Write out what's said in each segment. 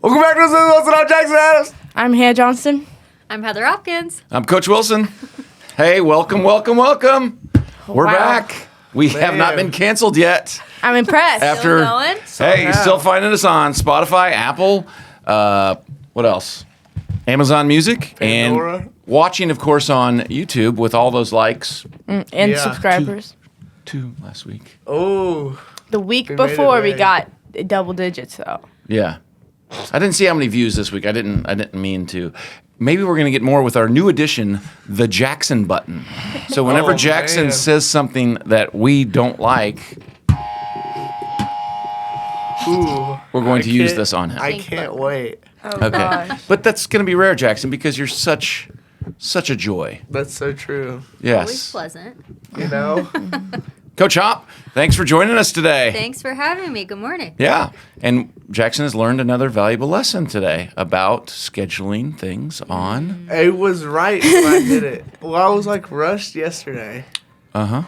Welcome back to the Wilson. I'm Jackson Adams. I'm Hannah Johnston. I'm Heather Hopkins. I'm Coach Wilson. Hey, welcome. We're Wow. back. We have not been canceled yet. I'm impressed. After going? Hey, still finding us on Spotify, Apple, what else? Amazon Music, Pandora. and watching, of course, on YouTube with all those likes. And Yeah. subscribers. Two last week. Oh, The week We made it before we right. got double digits though. Yeah. I didn't see how many views this week. I didn't mean to. Maybe we're going to get more with our new addition, the Jackson button. So whenever Oh, Jackson man. says something that we don't like, ooh. we're going I to use can't- this on him. I Pink can't button. wait. Oh Okay. gosh. But that's going to be rare, Jackson, because you're such a joy. That's so true. Always Yes. pleasant. You know? Coach Hop, thanks for joining us today. Thanks for having me. Good morning. Yeah. And Jackson has learned another valuable lesson today about scheduling things on. It was right when I did it. Well, I was like rushed yesterday. Uh-huh.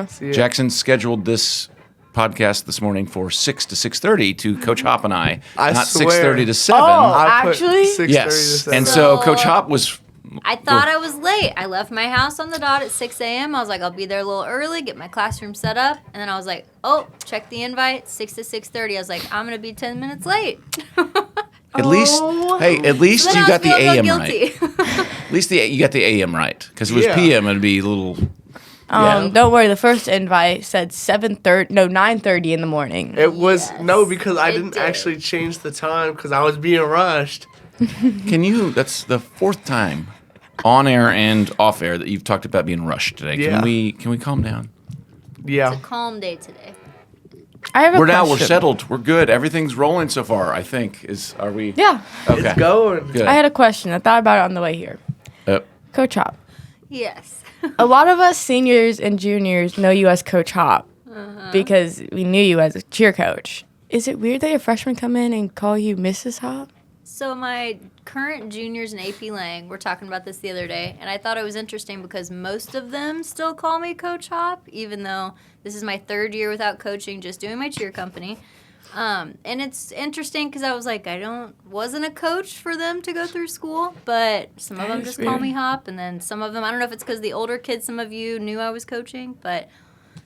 See, Jackson scheduled this podcast this morning for 6 to 6:30 to Coach Hop and I not swear. 6:30 to 7. Oh, I put Actually? 6:30 Yes. to 7. And so So- Coach Hop was I thought I was late. I left my house on the dot at 6 a.m. I was like, I'll be there a little early, get my classroom set up. And then I was like, oh, check the invite, 6 to 6:30. I was like, I'm going to be 10 minutes late. at least at least Then you I got the was feeling AM guilty. right. At least you got the AM right because if it was Yeah. PM it'd be a little Don't worry. The first invite said 9:30 in the morning. It was, Yes, no, because I it didn't did. actually change the time because I was being rushed. Can you that's the fourth time on air and off air that you've talked about being rushed today. Yeah. Can we calm down? Yeah. Calm day today. I have a We're question. settled. We're good. Everything's rolling so far, I think. Are we Yeah. Okay. It's going. Good. I had a question. I thought about it on the way here. Coach Hop. Yes. A lot of us seniors and juniors know you as Coach Hop because we knew you as a cheer coach. Is it weird that your freshmen come in and call you Mrs. Hop? So my current juniors in AP Lang, we're talking about this the other day, and I thought it was interesting because most of them still call me Coach Hop, even though this is my third year without coaching, just doing my cheer company. And it's interesting because I was like, wasn't a coach for them to go through school, but some of That them is just call weird. me Hop, and then some of them, I don't know if it's because the older kids, some of you knew I was coaching, but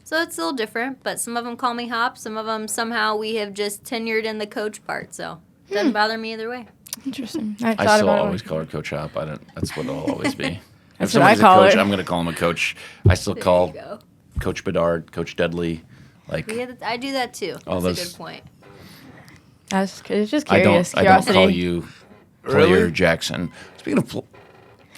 so it's a little different. But some of them call me Hop, some of them somehow we have just tenured in the coach part, so it doesn't bother me either way. Interesting. I I thought still about always it. call her Coach Hop. That's what it'll always be. That's if what I somebody's call a coach, her. I'm going to call him a coach. I still There call you go. Coach Bedard, Coach Dudley. Like I do that too. All That's those- a good point. It's just I curious. don't call Curiosity. you Player Really? Jackson. Speaking of,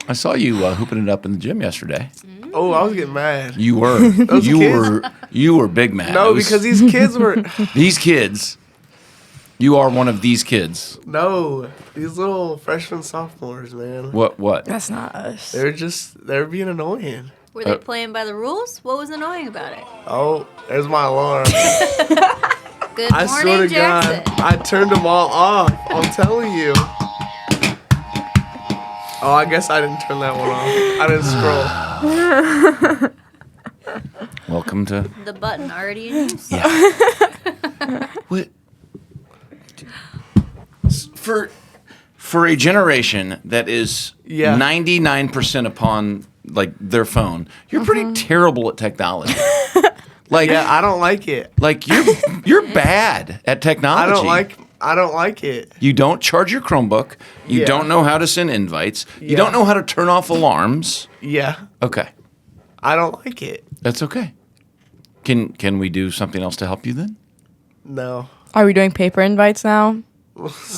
I saw you hooping it up in the gym yesterday. Oh, I was getting mad. You were Those kids? you were big mad. No, It was- because these kids were. these kids. You are one of these kids. No, these little freshmen, sophomores, man. What? That's not us. They're being annoying. Were they playing by the rules? What was annoying about it? Oh, there's my alarm. Good I morning, swear to Jackson. God, I turned them all off. I'm telling you. Oh, I guess I didn't turn that one off. I didn't scroll. Welcome to. The button already in use. Yeah. What? For a generation that is Yeah. 99% upon like their phone, you're pretty terrible at technology. Like Yeah, I don't like it. like you're bad at technology. I don't like it. You don't charge your Chromebook. You Yeah. don't know how to send invites. You Yeah. don't know how to turn off alarms. Yeah, Okay. I don't like it. That's okay. Can we do something else to help you then? No. Are we doing paper invites now?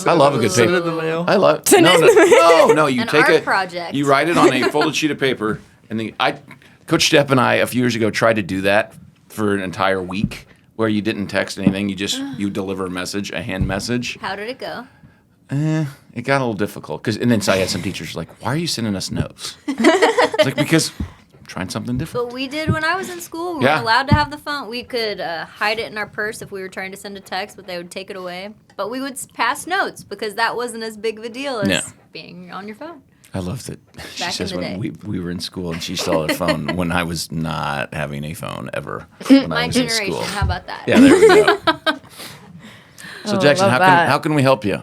I love a good Send it paper. in the mail. I love Send no, it no, in the no. You An take art it. project. You write it on a folded sheet of paper, and Coach Stepp and I a few years ago tried to do that for an entire week, where you didn't text anything. You deliver a message, a hand message. How did it go? It got a little difficult and then so I had some teachers like, "Why are you sending us notes?" It's like because I'm trying something different. But we did when I was in school. We Yeah. weren't allowed to have the phone. We could hide it in our purse if we were trying to send a text, but they would take it away. But we would pass notes because that wasn't as big of a deal as Yeah. being on your phone. I love that she Back says in the when day. we were in school and she still had a phone when I was not having a phone ever when I My was in generation. school. How about that? Yeah, there we go. So Oh, Jackson, love how that. can we help you?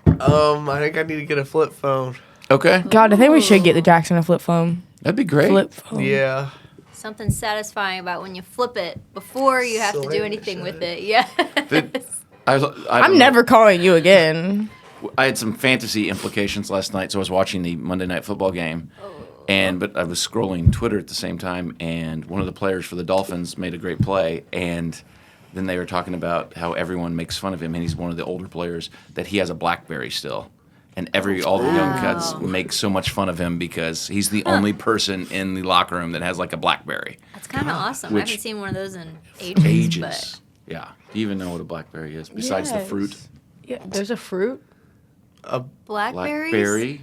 I think I need to get a flip phone. Okay, God, I think we should get the Jackson a flip phone. that'd be great. Flip phone. Yeah. Something satisfying about when you flip it before you have to do Slam anything shut. with it. Yeah. I'm never calling you again. I had some fantasy implications last night, so I was watching the Monday Night Football game, but I was scrolling Twitter at the same time, and one of the players for the Dolphins made a great play, and then they were talking about how everyone makes fun of him, and he's one of the older players, that he has a BlackBerry still. And all the young cats make so much fun of him because he's the only person in the locker room that has like a BlackBerry. That's kind of awesome. I Which- haven't seen one of those in ages. But Yeah. Do you even know what a BlackBerry is besides the Yes. fruit? Yeah, there's a fruit. Blackberries? BlackBerry.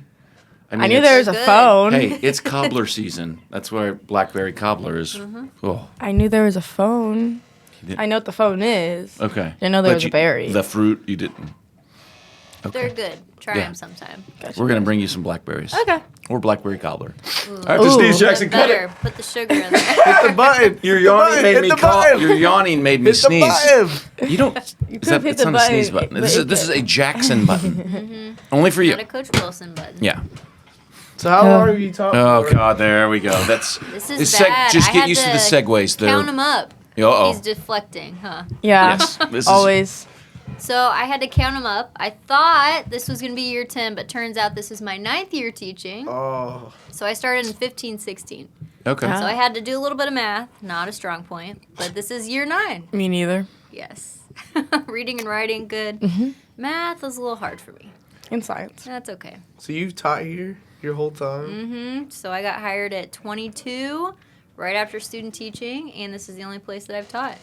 I knew it's- there was a Good. phone. Hey, it's cobbler season. That's why BlackBerry cobbler is. Oh, I knew there was a phone. didn't- I know what the phone is. okay. Didn't know there But was a berry. The fruit you didn't. They're good. Try Yeah. them sometime. We're gonna bring you some blackberries. Okay. Or blackberry cobbler. Ooh. I have to sneeze, Ooh. Jackson. Cut Better. it. Put the sugar in there. Hit the button. Your Hit the yawning button. made Hit me the cough. button. Your yawning made me Hit the sneeze. button. You don't. You Is that, could hit it's the not a sneeze button, button. but This is a Jackson button. Only for you. Not a Coach Wilson button. Yeah. So how long have you talked Oh for? God, there we go. That's. This is it's bad. just I get had used to the to segues. There. Count them up. Uh-oh. He's deflecting, huh? Yeah. Yes. This is- Always. So I had to count them up. I thought this was going to be year 10, but turns out this is my 9th year teaching. Oh. So I started in 15, 16. Okay. Ah. So I had to do a little bit of math. Not a strong point, but this is year 9. Me neither. Yes. Reading and writing, good. Math was a little hard for me. In science. That's okay. So you've taught here your whole time? Mm-hmm. So I got hired at 22, right after student teaching, and this is the only place that I've taught.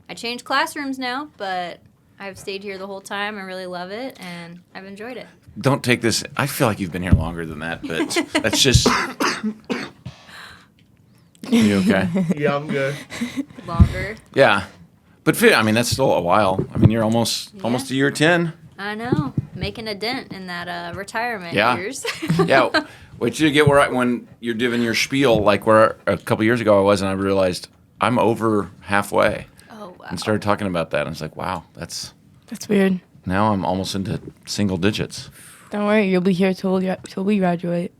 I changed classrooms now, but I've stayed here the whole time. I really love it, and I've enjoyed it. Don't take this. I feel like you've been here longer than that, but that's just. You okay? Yeah, I'm good. Longer. Yeah, but I mean that's still a while. I mean you're almost a year 10. I know. Making a dent in that retirement Yeah. years. Yeah, wait till you get when you're giving your spiel like where a couple years ago I was, and I realized I'm over halfway, Oh, wow. and started talking about that. And I was like, wow, that's That's weird. now I'm almost into single digits. Don't worry, you'll be here till we graduate.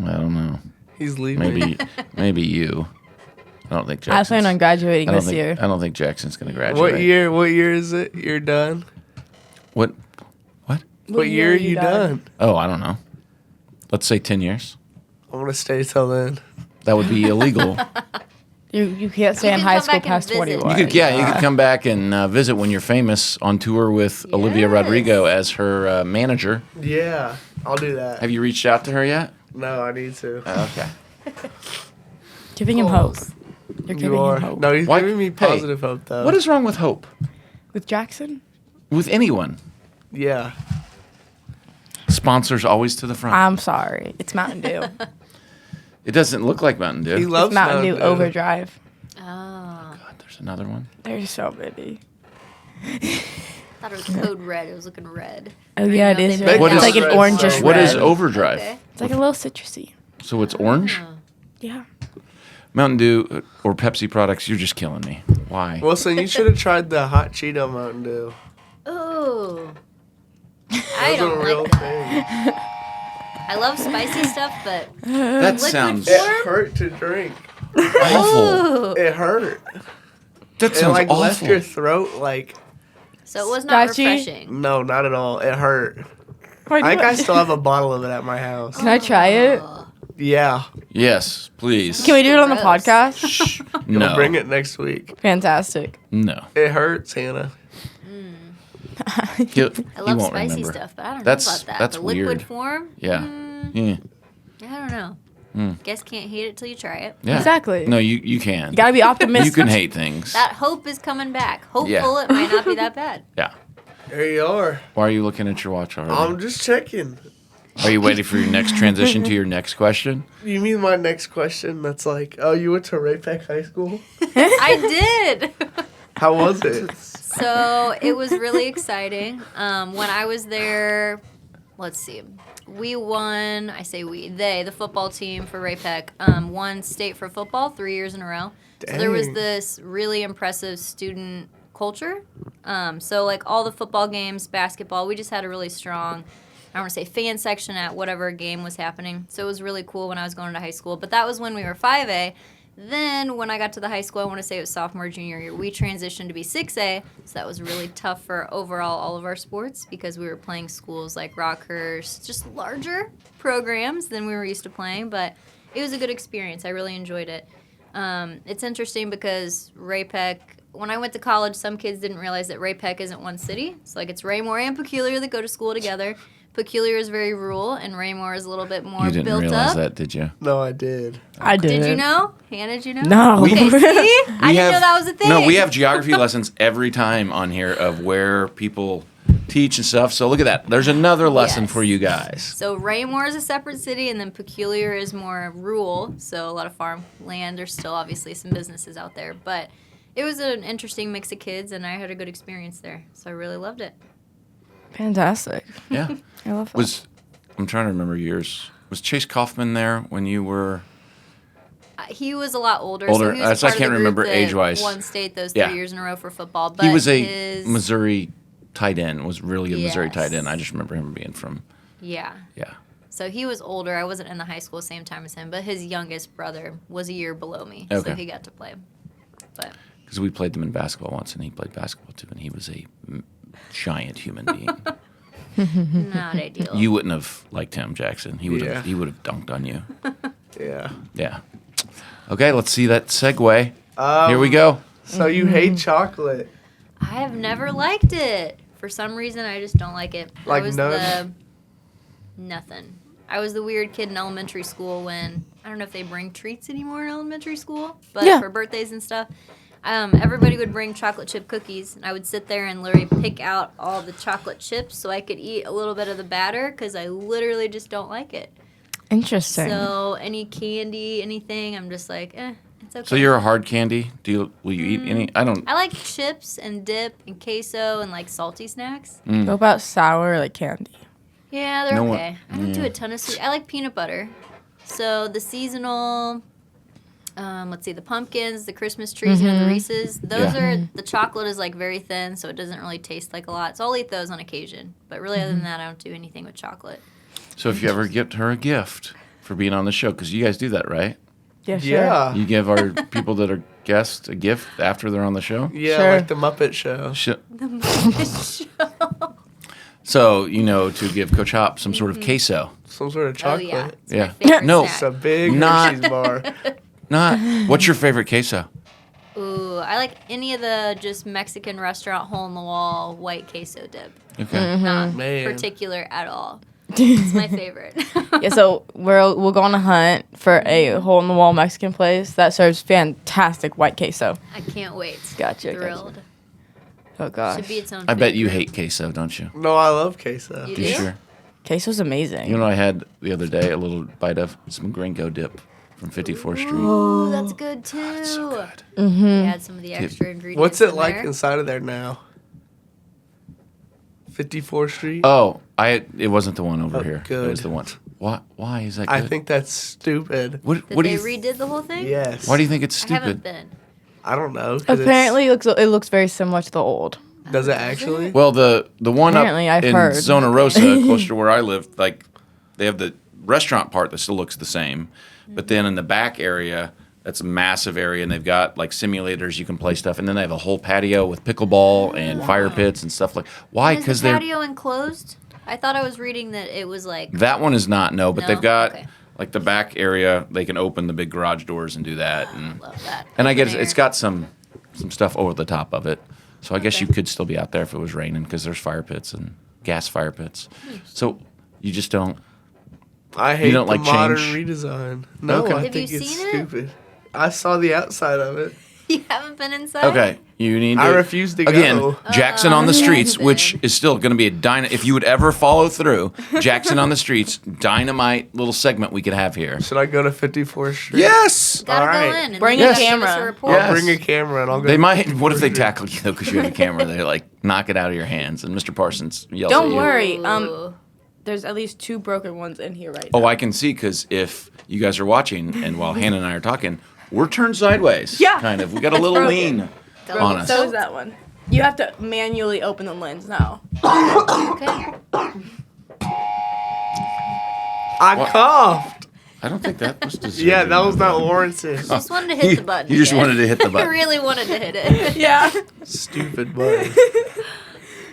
I don't know. He's leaving. Maybe you. I don't think Jackson's. I plan on graduating I don't this think, year. I don't think Jackson's going to graduate. What year? What year is it? You're done. What? What year are you done? Oh, I don't know. Let's say 10 years. I'm gonna stay till then. That would be illegal. You can't stay in can high come school back and past visit. 21. You could come back and visit when you're famous on tour with Olivia Yes. Rodrigo as her manager. Yeah, I'll do that. Have you reached out to her yet? No, I need to. Okay. Giving him hope. Goals. You're giving You are. him hope. No, he's Why- giving me hey, positive hope though. What is wrong with hope? With Jackson? With anyone? Yeah. Sponsors always to the front. I'm sorry. It's Mountain Dew. It doesn't look like Mountain Dew. He It's loves Mountain Dew Overdrive. Oh. God, there's another one. There's so many. Thought it was code red. It was looking red. Oh yeah, it know is they red. make It's that like an red, orangish so What red. is Overdrive? Okay. It's like a little citrusy. So it's orange? Oh. Yeah. Mountain Dew or Pepsi products, you're just killing me. Why? Wilson, you should have tried the hot Cheeto Mountain Dew. Ooh. I Those are don't a real like that. thing. I love spicy stuff, but That Liquid sounds It form? hurt to drink. awful. Ooh. It hurt. That It sounds like left awful. your throat like So it was not Scotchy? refreshing. no, not at all. It hurt. Why I think do I still have a bottle of it at my house. Can I try it? Yeah. Yes, please. Can we do it on the Gross. podcast? Shh. I'll No. bring it next week. Fantastic. No. It hurts, Hannah. He'll, I love won't spicy remember. stuff, but I don't That's- know about that. that's the liquid weird. form? Yeah. Mm, Yeah. I don't know. Mm. Guess can't hate it till you try it. Yeah. Exactly. No, you can. You gotta be optimistic. You can hate things. That hope is coming back. Hopeful Yeah. it might not be that bad. Yeah. There you are. Why are you looking at your watch already? I'm just checking. Are you waiting for your next transition to your next question? You mean my next question? That's like, oh, you went to Raypack High School? I did. How was it? So it was really exciting. When I was there, let's see, we won. I say we, the football team for Raypack, won state for football 3 years in a row. So there was Dang. this really impressive student culture. So like all the football games, basketball, we just had a really strong, I don't want to say fan section at whatever game was happening. So it was really cool when I was going to high school. But that was when we were 5A. Then when I got to the high school, I want to say it was sophomore, junior year, we transitioned to be 6A. So that was really tough for overall all of our sports because we were playing schools like Rockhurst, just larger programs than we were used to playing. But it was a good experience. I really enjoyed it. It's interesting because Ray-Pec, when I went to college, some kids didn't realize that Ray-Pec isn't one city. It's like it's Raymore and Peculiar that go to school together. Peculiar is very rural, and Raymore is a little bit more You didn't built realize up. that, did you? No, I did. I did. Did you know? Hannah, did you know? No. Okay, see? I didn't know that was a thing. No, we have geography lessons every time on here of where people teach and stuff. So look at that. There's another lesson Yes. for you guys. So Raymore is a separate city, and then Peculiar is more rural. So a lot of farmland. There's still obviously some businesses out there, but it was an interesting mix of kids, and I had a good experience there. So I really loved it. Fantastic. Yeah. I love that. I'm trying to remember years. Was Chase Kaufman there when you were? He was a lot older. Older. So he was a I part of can't the remember group that age-wise. won state those Yeah. 3 years in a row for football. But He was a his, Missouri tight end. Was really a Missouri Yes. tight end. I just remember him being from. Yeah. Yeah. So he was older. I wasn't in the high school same time as him, but his youngest brother was a year below me, Okay. so he got to play. But Because we played them in basketball once, and he played basketball too, and he was a giant human being. not ideal. You wouldn't have liked him, Jackson. He would Yeah. have. He would have dunked on you. Yeah. Yeah. Okay, let's see that segue. Um, Here we go. So you hate chocolate? I have never liked it. For some reason, I just don't like it. Like I was none? nothing. I was the weird kid in elementary school when I don't know if they bring treats anymore in elementary school, but Yeah. for birthdays and stuff, everybody would bring chocolate chip cookies, and I would sit there and literally pick out all the chocolate chips so I could eat a little bit of the batter because I literally just don't like it. Interesting. So any candy, anything, I'm just like, it's okay. So you're a hard candy. Will you eat any? I don't. I like chips and dip and queso and like salty snacks. What about sour like candy? Yeah, they're No one- okay. I don't do a ton of sweet. I like peanut butter. So the seasonal, let's see, the pumpkins, the Christmas trees, the Reese's. Those Yeah. are, the chocolate is like very thin, so it doesn't really taste like a lot. So I'll eat those on occasion. But really, other than that, I don't do anything with chocolate. So if you ever get her a gift for being on the show, because you guys do that, right? Yeah, sure. Yeah. You give our people that are guests a gift after they're on the show. Yeah, Sure. like the Muppet Show. So to give Coach Hop some sort of queso. Some sort of Oh, chocolate. yeah. It's Yeah. my favorite No. It's a snack. big Not- Hershey's bar. What's your favorite queso? Ooh, I like any of the just Mexican restaurant hole-in-the-wall white queso dip. Okay. Not Man. particular at all. It's my favorite. Yeah, so we'll go on a hunt for a hole in the wall Mexican place that serves fantastic white queso. I can't wait. Gotcha, Thrilled. Oh gosh, Should be its own I bet you food hate queso, don't you? No, I love queso. You You do? sure? queso's amazing. You know what I had the other day? A little bite of some gringo dip from 54th Street. Ooh, that's good too. It's so good. Mm-hmm. Add some of the extra ingredients. What's it in like there. inside of there now? 54th Street? Oh, it wasn't the one over Oh, here. It good. was the one. Why is that good? I think that's stupid. What That do they you redid the whole thing? Yes. Why do you think it's I haven't stupid? been. I don't know. 'Cause Apparently, it looks very similar to the old. Does it actually? Well, the one up Apparently, I've in heard. Zona Rosa, close to where I live, like they have the restaurant part that still looks the same, but then in the back area, that's a massive area, and they've got like simulators you can play stuff, and then they have a whole patio with pickleball and fire pits and stuff like. Why? Is Because the they're patio enclosed? I thought I was reading that it was like. that one is not but No? they've got Okay. like the back area. They can open the big garage doors and do that, and Love that. I guess Open it's air. got some stuff over the top of it. So I guess Okay. you could still be out there if it was raining because there's fire pits and gas fire pits. So you just don't. I hate don't the like modern change? redesign. No, Okay. I Have think you it's seen it? stupid. I saw the outside of it. You haven't been inside? Okay, you need to. I refuse to Again, go. Jackson on the you streets, haven't which been. is still going to be a dynamite. If you would ever follow through, Jackson on the streets, dynamite little segment we could have here. Should I go to 54th Street? Yes. Gotta All go right. in and Bring then a you gotta give us camera. a report. Yes. I'll bring a camera and I'll go. They to might. 54th What if they Street. tackle you though because you have a camera? They like knock it out of your hands, and Mr. Parsons yells Don't at you. worry. Ooh. There's at least 2 broken ones in here right Oh, now. I can see because if you guys are watching and while Hannah and I are talking, we're turned sideways. Yeah. Kind of. We got a little broken. lean Double on us. So tilt. is that one. You have to manually open the lens now. Okay. I coughed. I don't think that was deserving. Yeah, that was not warranted. Just wanted to hit the button. You just again. wanted to hit the I button. really wanted to hit it. Yeah. Stupid button.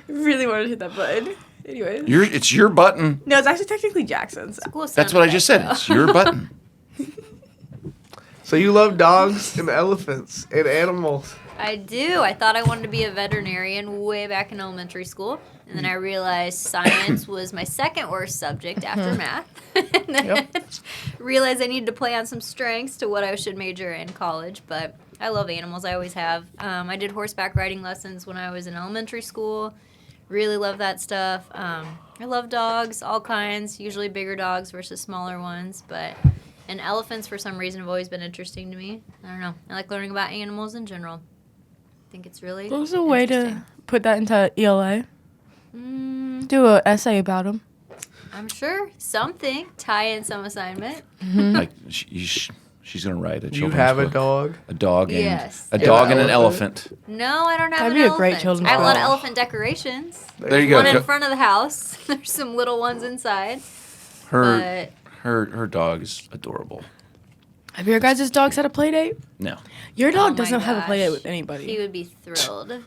Really wanted to hit that button. Anyways. It's your button. No, it's actually technically Jackson's. Cool That's sound what I just said. effect, It's your button. So you love dogs and elephants and animals. though. I do. I thought I wanted to be a veterinarian way back in elementary school. And then I realized science was my second worst subject after math. And then realized I needed to play on some strengths to what I should major in college. But I love animals. I always have. I did horseback riding lessons when I was in elementary school. Really love that stuff. I love dogs, all kinds, usually bigger dogs versus smaller ones. And elephants, for some reason, have always been interesting to me. I don't know. I like learning about animals in general. I think it's really What was a way to put that into ELA? Do an essay about them. I'm sure something. Tie in some assignment. Like she's gonna write a You children's have a book. dog. A dog and Yes. a dog and an Elephant. elephant. No, I don't have That'd an be a elephant. great children's I have a lot of book. elephant decorations. There you go. One in front of the house. There's some little ones inside. Her But her dog is adorable. Have your guys' dogs had a play date? No. Your Oh dog my doesn't have a play date gosh. with anybody. he would be thrilled.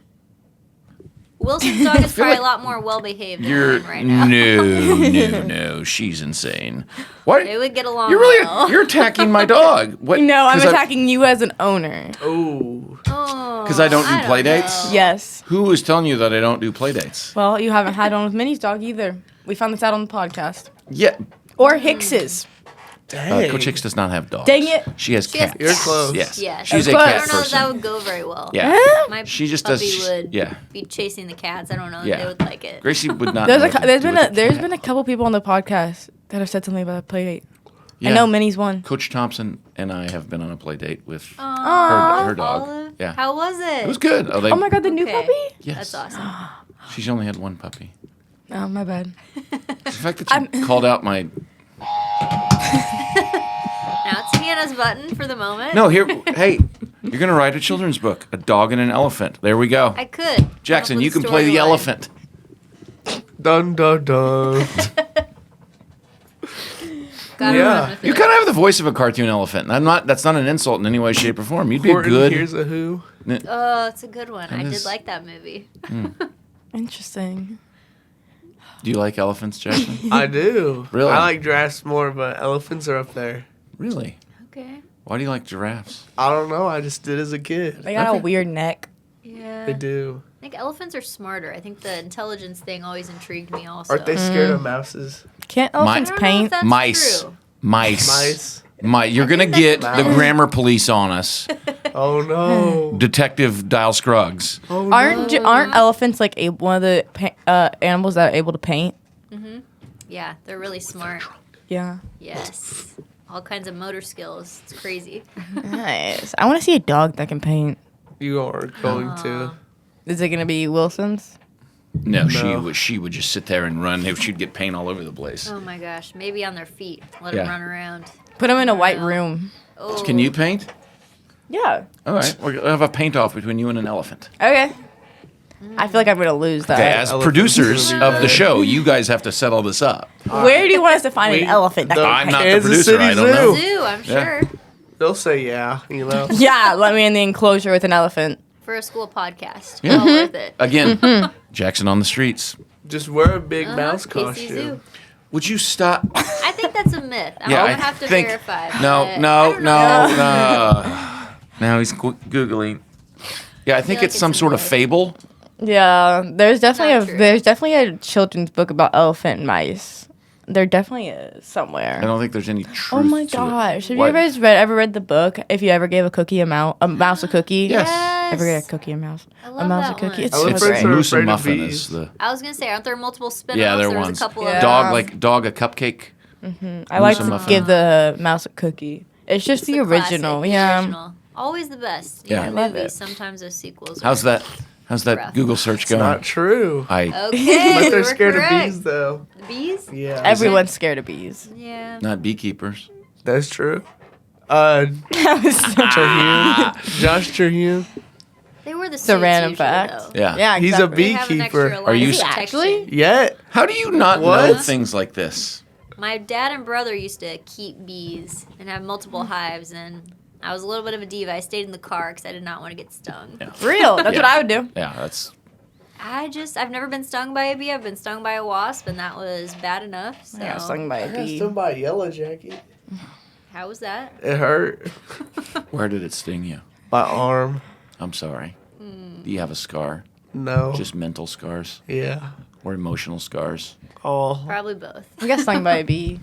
Wilson's dog is probably a lot more well behaved than You're mine right now. no. She's insane. What? They would get along You're well. you're attacking my dog. What? No, I'm 'cause I- attacking you as an owner. Ooh. Oh, 'Cause I don't do play dates? know. Yes. Who was telling you that I don't do play dates? Well, you haven't had one with Minnie's dog either. We found this out on the podcast. Yeah. Or Hicks's. Dang. Coach Hicks does not have dogs. Dang it. She has She has cats. You're close. Yes. Yeah, She's a close. I cat don't know if person. that would go very well. Yeah. My She just puppy does. would Yeah. be chasing the cats. I don't know if Yeah. they would like it. Gracie would not. There's know a what to there's do been with a there's cat. been a couple people on the podcast that have said something about a play date. Yeah. I know Minnie's one. Coach Thompson and I have been on a play date with Aw, her dog. Olive. Yeah. How was it? It was good. Oh, Oh my god, the new Okay. puppy? Yes. That's awesome. She's only had one puppy. Oh my bad. The fact that you called out my Now it's Hannah's button for the moment. no here. Hey, you're gonna write a children's book, A Dog and an Elephant. There we go. I could. Jackson, Come up you with can a play the storyline. elephant. Dun dun dun. Gotta Yeah. run with You it. kind of have the voice of a cartoon elephant. I'm not. That's not an insult in any way, shape, or form. You'd be a Horton, good. Here's a who. Oh, it's a good one. I is- did like that movie. Interesting. Do you like elephants, Jackson? I do. Really? I like giraffes more, but elephants are up there. Really? Okay. Why do you like giraffes? I don't know. I just did as a kid. They got Okay. a weird neck. Yeah. They do. I think elephants are smarter. I think the intelligence thing always intrigued me also. Aren't they scared of mouses? Can't My- elephants I don't know if paint? that's Mice. true. Mice. Mice. You're gonna get that's the mice. grammar police on us, Oh no. Detective Dial Scruggs. Oh Aren't elephants like one of the animals that are able to paint? Yeah, they're really smart. Yeah. Yes. All kinds of motor skills. It's crazy. Nice. I want to see a dog that can paint. You are going to. Is it gonna be Wilson's? No, No. she would just sit there and run. She'd get paint all over the place. Oh my gosh. Maybe on their feet. Let Yeah. them run around. Put him in a white Wow. room. Oh. Can you paint? Yeah. All right, we'll have a paint off between you and an elephant. Okay. I feel like I'm gonna lose that. Okay, as Elephants producers will be of the bad. show, you guys have to settle this up. Where do you want us to find We- an elephant that the- can I'm paint? not the Kansas producer. City I don't know. Zoo. Zoo, I'm Yeah. sure. They'll say yeah, you know. Yeah, let me in the enclosure with an elephant. For a school podcast. Yeah. Well worth it. Again, Jackson on the streets. Just wear a big Uh-huh, mouse KC costume. Zoo. Would you stop? I think that's a myth. Yeah, I I would have to think- verify. No, but I no, don't know. no. Now he's googling. Yeah, I think like it's it's some a sort of myth. fable. Yeah, there's definitely Not true. there's definitely a children's book about elephant and mice. There definitely is somewhere. I don't think there's any truth. Oh my to it. gosh! Have What? you ever read the book? If you ever gave a mouse a cookie. Yes. Ever get a Yes. cookie, a mouse? I A love mouse, that a cookie. one. It's so Elephants It's great. are Moose and afraid of Muffin bees. is the. I was going to say, aren't there multiple spin-offs? Yeah, there was ones. a couple Yeah. of Dog a cupcake. I like and to Muffin. give the mouse a cookie. It's just the original. classic, the Yeah. original. Always the best. Yeah. Even I love movies, it. sometimes those sequels. How's are that? How's that Rough. Google search It's going? not true. I Okay, But you they're were scared correct. of bees, though. The bees? Yeah. Everyone's scared of bees. Yeah. not beekeepers. That's true. That was so- Terhune. Josh Terhune. They were the It's a suits random usually, fact. though. Yeah. Yeah, He's a exactly. They have an extra beekeeper. line Are you of Is he protection. actually? Yeah. How do you not What? know things like this? My dad and brother used to keep bees and have multiple hives, and I was a little bit of a diva. I stayed in the car because I did not want to get stung. Yeah. Real. That's Yeah. what I would do. Yeah, that's I've never been stung by a bee. I've been stung by a wasp, and that was bad enough. So, I got stung by I a got bee. stung by a yellow jacket. how was that? It hurt. where did it sting you? My arm. I'm sorry. Hmm. Do you have a scar? No. Just mental scars Yeah. or emotional scars? Oh. Probably both. I got stung by a bee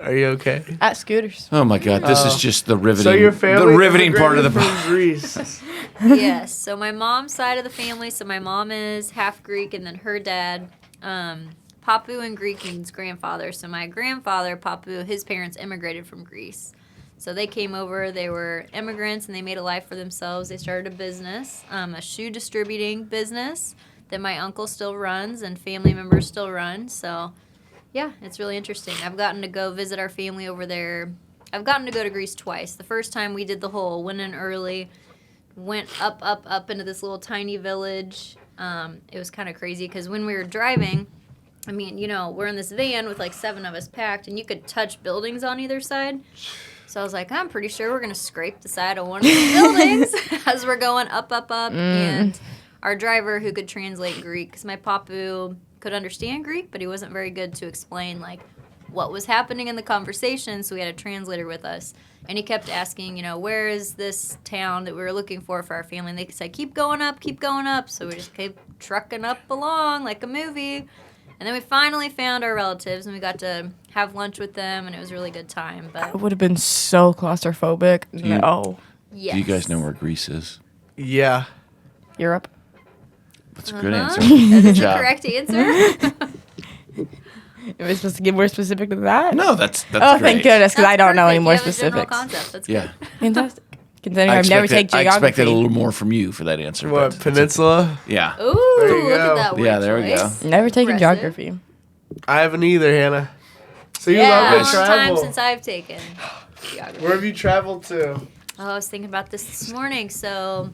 Are you okay? at Scooters. Oh my God, this is Oh. just the riveting. So your family the riveting part of the. immigrated from Greece. Yes. So my mom's side of the family. So my mom is half Greek, and then her dad, Papu in Greek means grandfather. So my grandfather, Papu, his parents immigrated from Greece. So they came over. They were immigrants, and they made a life for themselves. They started a business, a shoe distributing business that my uncle still runs and family members still run. So, yeah, it's really interesting. I've gotten to go visit our family over there. I've gotten to go to Greece twice. The first time we did the whole went in early, went up into this little tiny village. It was kind of crazy because when we were driving, I mean, we're in this van with like 7 of us packed, and you could touch buildings on either side. So I was like, I'm pretty sure we're going to scrape the side of one of these buildings as we're going up. And our driver, who could translate Greek, because my papu could understand Greek, but he wasn't very good to explain, like, what was happening in the conversation, so we had a translator with us. And he kept asking, where is this town that we were looking for our family? And they said, keep going up. So we just kept trucking up along like a movie. And then we finally found our relatives, and we got to have lunch with them, and it was a really good time. I But would have been so claustrophobic. you- No. yes. Do you guys know where Greece is? Yeah. Europe. That's a good Uh-huh. answer. That Good is the job. correct answer. Am I supposed to get more specific than that? No, that's Oh, great. thank goodness, because I don't know any more You have a general specifics. concept. That's Yeah. good. Fantastic. Considering I've never taken I geography. expected a little more from you for that answer. What, but- peninsula? Yeah. Ooh, There you look go. at that word Yeah, there we go. choice. Never taken Impressive. geography. I haven't either, Hannah. So you Yeah, love long to time travel. since I've taken geography. Where have you traveled to? Oh, I was thinking about this morning. So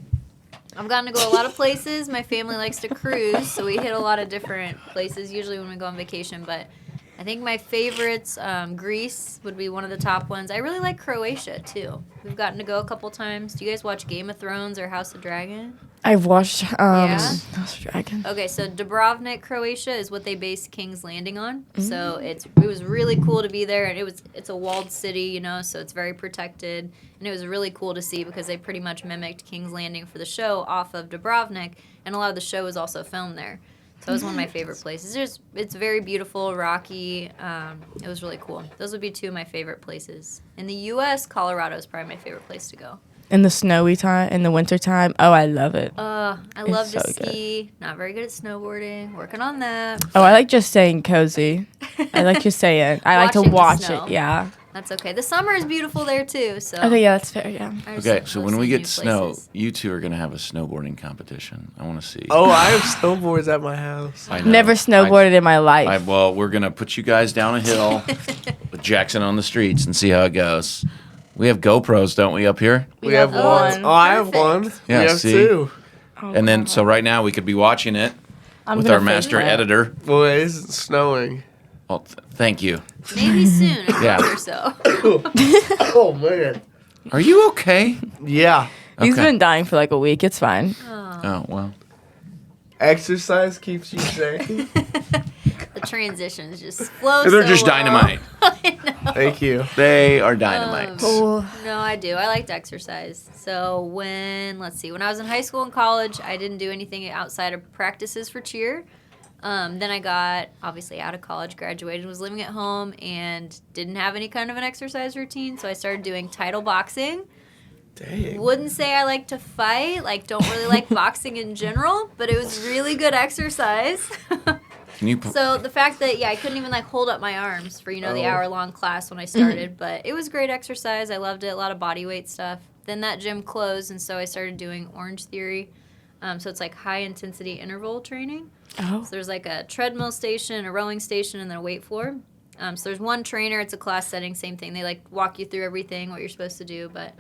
I've gotten to go a lot of places. My family likes to cruise, so we hit a lot of different places usually when we go on vacation. But I think my favorites, Greece would be one of the top ones. I really like Croatia too. We've gotten to go a couple times. Do you guys watch Game of Thrones or House of Dragon? I've watched Yeah? House of Dragon. Okay, so Dubrovnik, Croatia is what they based King's Landing on. So it was really cool to be there, and it's a walled city, so it's very protected, and it was really cool to see because they pretty much mimicked King's Landing for the show off of Dubrovnik, and a lot of the show was also filmed there. So it was one of my favorite places. It's very beautiful, rocky. It was really cool. Those would be 2 of my favorite places. In the U.S., Colorado is probably my favorite place to go. In the snowy time, in the winter time. Oh, I love it. I love to so good. ski. Not very good at snowboarding. Working on that. Oh, I like just saying cozy. I like just saying. I like to Watching the watch snow. it. Yeah. That's okay. The summer is beautiful there too. So Okay, yeah, that's fair. Yeah. I just Okay, love so when seeing we new get snow, places. you two are going to have a snowboarding competition. I want to see. Oh, I have snowboards at my house. I know. Never snowboarded in my life. Well, we're going to put you guys down a hill with Jackson on the streets and see how it goes. We have GoPros, don't we, up here? We have have one. one. Oh, I have Perfect. one. Yeah, we have see? 2. Oh, And then, so right now we could be watching it I'm with gonna our fake master that. editor. Well, it isn't snowing. Well, thank you. Maybe soon, a Yeah. month or so. Oh, man. Are you okay? Yeah. He's Okay. been dying for like a week. It's fine. Oh, well. Exercise keeps you sane. The transitions just flow. They're so just well. dynamite. I know. Thank you. They are dynamite. No, I do. I like to exercise. So when I was in high school and college, I didn't do anything outside of practices for cheer. Then I got obviously out of college, graduated, was living at home, and didn't have any kind of an exercise routine. So I started doing title boxing. Dang. Wouldn't say I like to fight. Don't really like boxing in general, but it was really good exercise. Can you? So the fact that I couldn't even hold up my arms for the Oh. hour-long class when I started, but it was great exercise. I loved it. A lot of body weight stuff. Then that gym closed, and so I started doing Orange Theory. So it's like high-intensity interval training. Oh. So there's like a treadmill station, a rowing station, and then a weight floor. So there's one trainer. It's a class setting, same thing. They walk you through everything, what you're supposed to do. But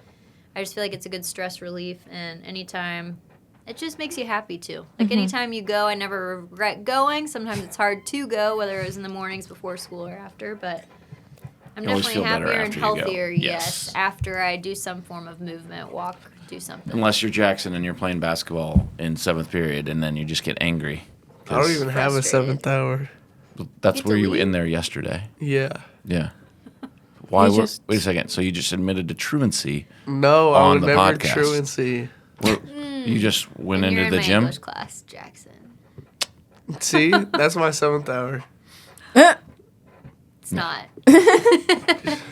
I just feel like it's a good stress relief. And anytime It just makes you happy too. Like anytime you go, I never regret going. Sometimes it's hard to go, whether it was in the mornings before school or after, but I'm You always definitely feel better happier and after you go. healthier, Yes. yes, after I do some form of movement, walk, do something. Unless you're Jackson and you're playing basketball in 7th period, and then you just get angry. I don't 'cause even have a Frustrated. 7th hour. That's Get where to you were leave. in there yesterday. Yeah. Yeah. Why? You Were, just- wait a second. So you just admitted to truancy? No, I On would the never podcast. truancy. Where, you just went And you're into in the my gym? English class, Jackson. See, that's my 7th hour. It's not.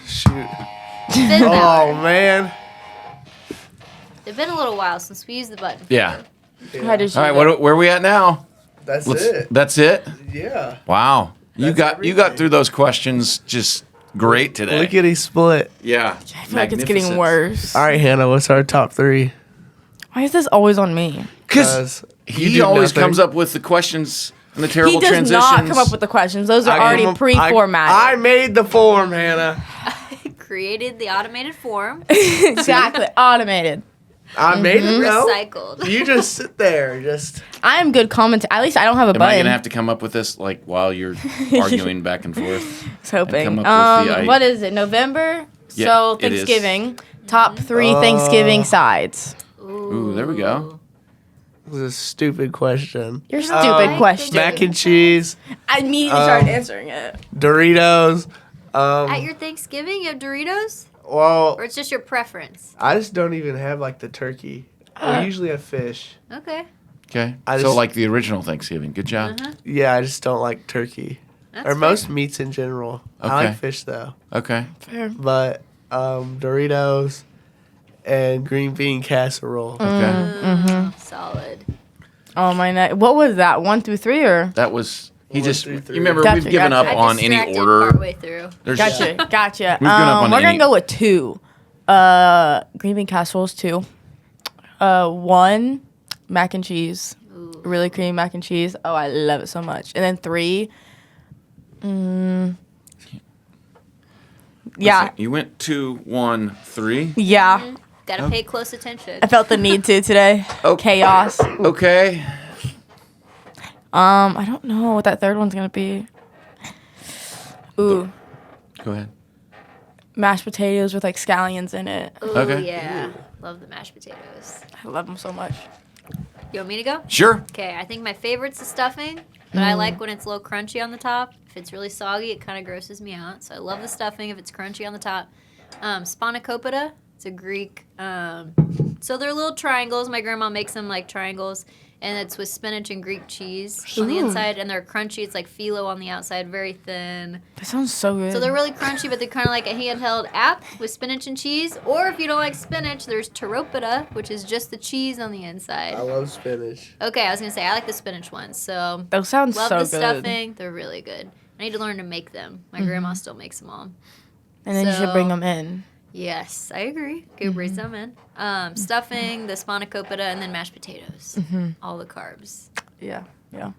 Shoot. It's been an Oh hour. man. It's been a little while since we used the button. Yeah. How did you All right. do? Where are we at now? That's it. That's it. Yeah. Wow. You That's got everything. through those questions just great today. Lickety split. Yeah. I feel like it's getting worse. All right, Hannah. What's our top 3? Why is this always on me? Because you he do always nothing. comes up with the questions and the terrible He does transitions. not come up with the questions. Those are I already gave him- pre-formatted. I made the form, Hannah. Created the automated form, exactly. Automated. I made it. No. recycled. You just sit there. Just. I am good commentator. At least I don't have a Am I button. gonna have to come up with this like while you're arguing back and forth? I was hoping. come up with the What is it? November? Yeah, So it is. Thanksgiving. Top 3 Thanksgiving sides. Ooh, there we go. This is a stupid question. Your stupid question. Mac and cheese, I immediately started answering it. Doritos. At your Thanksgiving, you have Doritos? Well, Or it's just your preference? I just don't even have like the turkey. We usually have fish. Okay. Okay. I So just- like the original Thanksgiving. Good job. Yeah, I just don't like turkey That's or fair. most meats in general. I Okay. like fish though, Okay. Fair. but Doritos and green bean casserole. Okay. Solid. Oh my night. What was that? 1 through 3 or? That was he 1 just. through 3. You remember Gotcha, we've given gotcha. up I on any distracted order. partway through. There's Gotcha. Gotcha. We've given up on we're any- gonna go with 2. Green bean casseroles 2. 1 mac and cheese. Ooh. Really creamy mac and cheese. Oh, I love it so much. And then 3. Yeah. You went 2, 1, 3. Yeah. Gotta pay close attention. I felt the need to today. Oh. Chaos. Okay. I don't know what that 3rd one's gonna be. Ooh, Go ahead. mashed potatoes with like scallions in it. Ooh, Okay. yeah. Love the mashed potatoes. I love them so much. You want me to go? Sure. Okay, I think my favorite's the stuffing, but I like when it's a little crunchy on the top. If it's really soggy, it kind of grosses me out. So I love the stuffing if it's crunchy on the top. Spanakopita, it's a Greek. So they're little triangles. My grandma makes them like triangles, and it's with spinach and Greek cheese on the Ooh. inside, and they're crunchy. It's like phyllo on the outside, very thin. That sounds so good. So they're really crunchy, but they're kind of like a handheld app with spinach and cheese. Or if you don't like spinach, there's taropita, which is just the cheese on the inside. I love spinach. Okay, I was gonna say I like the spinach ones. So Those sound love so the good. stuffing. They're really good. I need to learn to make them. My grandma still makes them all. And then you should bring So- them in. Yes, I agree. Go bring some in. Stuffing, the spanakopita, and then mashed potatoes. All the carbs. Yeah. Yeah. Not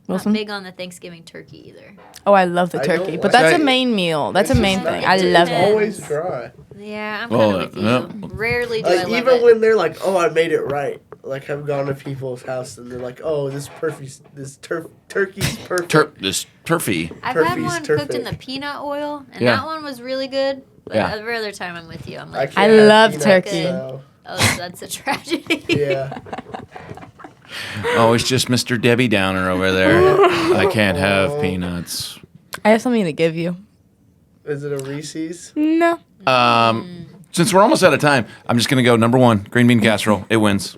Wilson? big on the Thanksgiving turkey either. Oh, I love the I don't turkey, like but that's a it. main meal. That's a It's main just thing. not- I it love depends. it. Always dry. Yeah, I'm Well, kind of with you. yeah. Rarely do I Like love even it. when they're like, "Oh, I made it right." Like I've gone to people's house and they're like, "Oh, this turkey's perfect." This turfy. I've had turkey's one cooked in the terrific. peanut oil, and Yeah. that one was really good. But Yeah. every other time I'm with you, I'm I, like, can't I have love peanuts, turkey. so, oh, that's a tragedy. yeah. Oh, it's just Mr. Debbie Downer over there. I can't have peanuts. I have something to give you. Is it a Reese's? No. Since we're almost out of time, I'm just gonna go number 1, green bean casserole. It wins.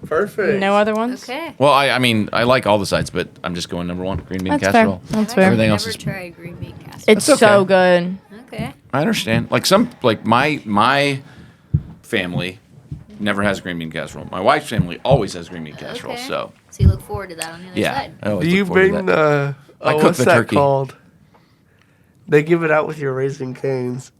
Perfect. No other ones? Okay. Well, I mean, I like all the sides, but I'm just going number 1, green bean That's fair. casserole. That's I've fair. Everything never else is- tried green bean casserole. It's That's so okay. good. Okay. I understand. Like my family never has green bean casserole. My wife's family always has green bean casserole. Okay. So So you look forward to that on the other yeah, side. I always Do look you forward to bring that. the? I cook what's the that turkey. called? They give it out with your Raisin Canes.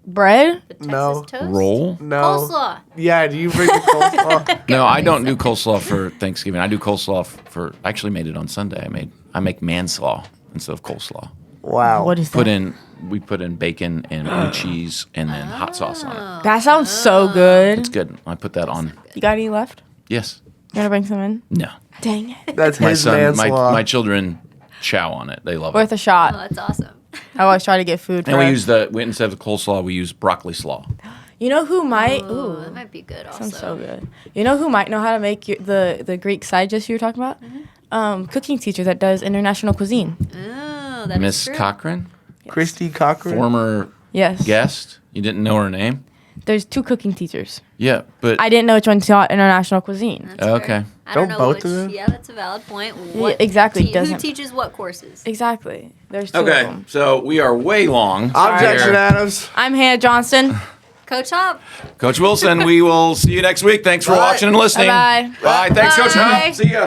Bread? The Texas No. toast? roll? No. Coleslaw. Yeah. Do you bring the coleslaw? No, I don't do coleslaw for Thanksgiving. I do coleslaw for. I actually made it on Sunday. I make manslaw instead of coleslaw. Wow. What is We that? put in bacon and blue cheese and then hot sauce on it. That sounds so good. It's good. I put that on. You got any left? Yes. You want to bring some in? No. Dang it. That's My his son, man's law. my children chow on it. They love Worth it. a shot. Oh, that's awesome. I always try to get food for And we her. use instead of coleslaw, we use broccoli slaw. You know who might? Ooh, Ooh, that might be good also. sounds so good. You know who might know how to make the Greek side dish you were talking about? Cooking teacher that does international cuisine. Ooh, that is Miss true. Cochran, Christy Cochran. former Yes. guest. You didn't know her name? There's 2 cooking teachers. Yeah, but I didn't know which one taught international cuisine. That's fair. Okay. I don't Don't know both which. of them? Yeah, that's a valid point. exactly, Who doesn't- teaches what courses? Exactly. There's 2 of okay. them. So we are way long. Objection, here. Adams. I'm Hannah Johnston. Coach Hop. Coach Wilson, we will see you next week. Thanks for Bye. watching and listening. Bye-bye. Bye. Thanks, Coach Bye. Hop. See ya.